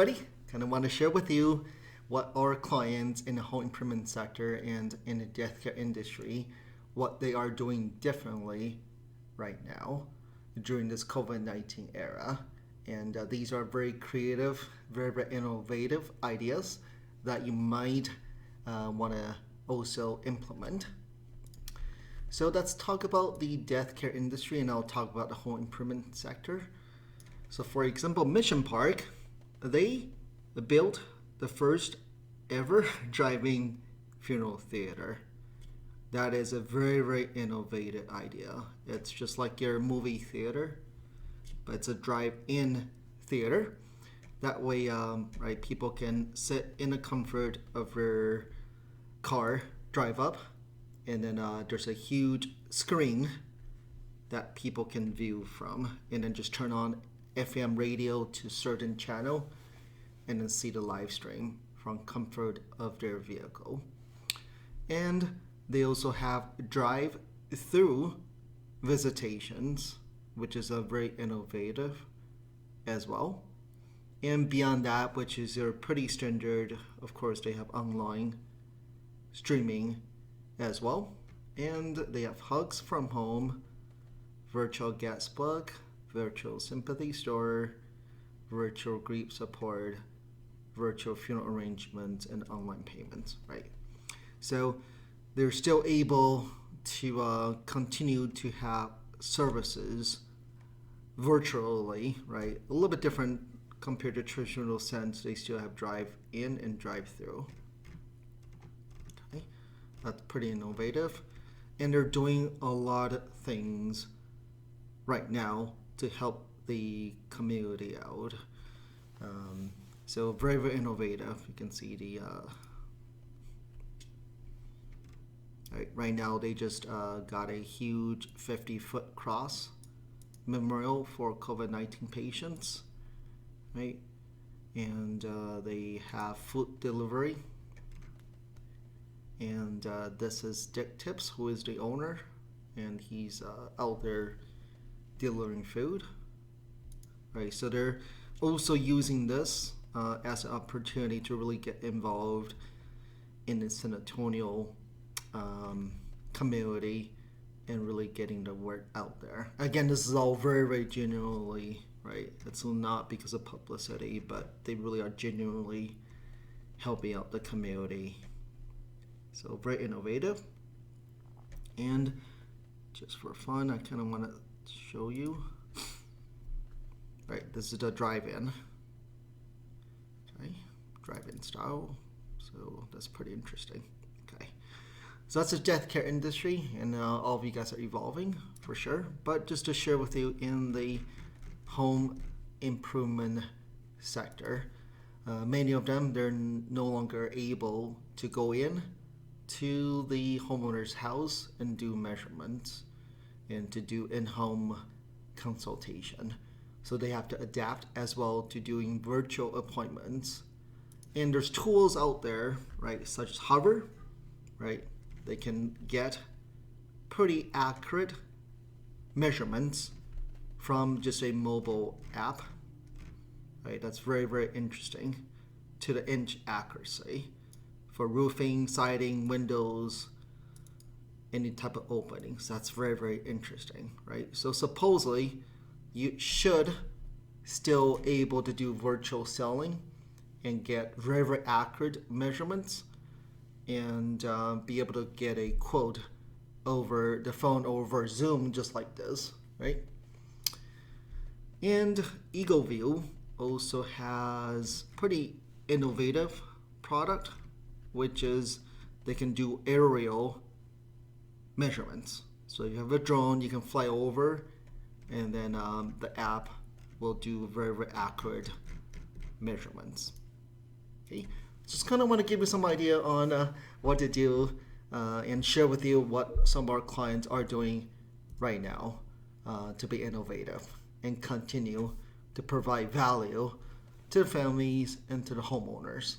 everybody. Kind of want to share with you what our clients in the home improvement sector and in the death care industry, what they are doing differently right now during this COVID-19 era. And these are very creative, very innovative ideas that you might want to also implement. So let's talk about the death care industry, and I'll talk about the home improvement sector. So for example, Mission Park, they built the first ever drive-in funeral theater. That is a very innovative idea. It's just like your movie theater, but it's a drive-in theater. That way, right, people can sit in the comfort of their car, drive up, and then there's a huge screen that people can view from, and then just turn on FM radio to certain channel and then see the live stream from comfort of their vehicle. And they also have drive-through visitations, which is a very innovative as well. And beyond that, which is your pretty standard, of course, they have online streaming as well. And they have hugs from home, virtual guest book, virtual sympathy store, virtual grief support, virtual funeral arrangements, and online payments, right? So they're still able to continue to have services virtually, right? A little bit different compared to traditional sense. They still have drive-in and drive-through. Okay, that's pretty innovative. And they're doing a lot of things right now to help the community out. So very innovative. You can see the right now they just got a huge 50-foot cross memorial for COVID-19 patients, right? And they have food delivery. And this is Dick Tips, who is the owner, and he's out there delivering food, right? So they're also using this as an opportunity to really get involved in the San Antonio community and really getting the word out there. Again, this is all very genuinely, right? It's not because of publicity, but they really are genuinely helping out the community. So very innovative. And just for fun, I kind of want to show you. Right, this is the drive-in. Okay, drive-in style. So that's pretty interesting. Okay, so that's the death care industry, and all of you guys are evolving for sure. But just to share with you, in the home improvement sector, many of them, they're no longer able to go in to the homeowner's house and do measurements and to do in-home consultation. So they have to adapt as well to doing virtual appointments. And there's tools out there, right, such as Hover, right? They can get pretty accurate measurements from just a mobile app, right? That's very interesting, to the inch accuracy for roofing, siding, windows, any type of openings. That's very interesting, right? So supposedly you should still able to do virtual selling and get very accurate measurements and be able to get a quote over the phone, over Zoom, just like this, right? And EagleView also has pretty innovative product, which is they can do aerial measurements. So you have a drone, you can fly over, and then the app will do very accurate measurements. Okay, just kind of want to give you some idea on what to do and share with you what some of our clients are doing right now to be innovative and continue to provide value to the families and to the homeowners.